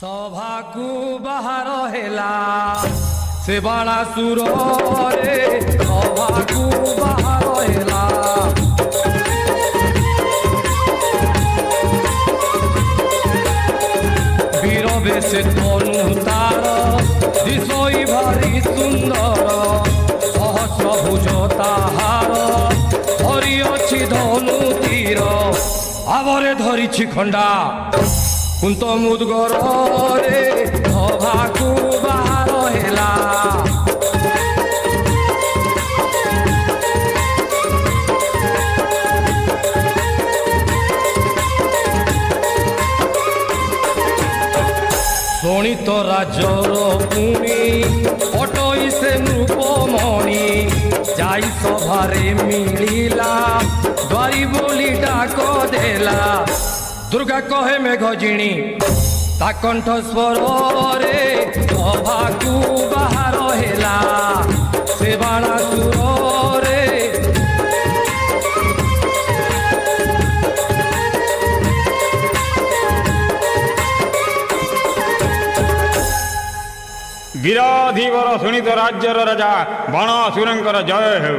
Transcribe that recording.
सभा को बाहर हेला से बाणासुर रे सभा को बाहर हेला वीर बेश तनु तार दिशई भारी सुंदर सहस्र भुज ताहार धरी अछि धनु तीर आवरे धरिछि खंडा कुंत मुदगर रे सभा को बाहर हेला शोणित राजर पुणी अटई से नृपमणि जाई सभारे मिलिला द्वारी बोली डाक देला दुर्गा कहे मेघजिणी ता कंठ स्वर रे सभा को बाहर हेला से बाणासुर रे वीराधिवर सुनित राज्यर राजा बाणासुरंकर जय हो।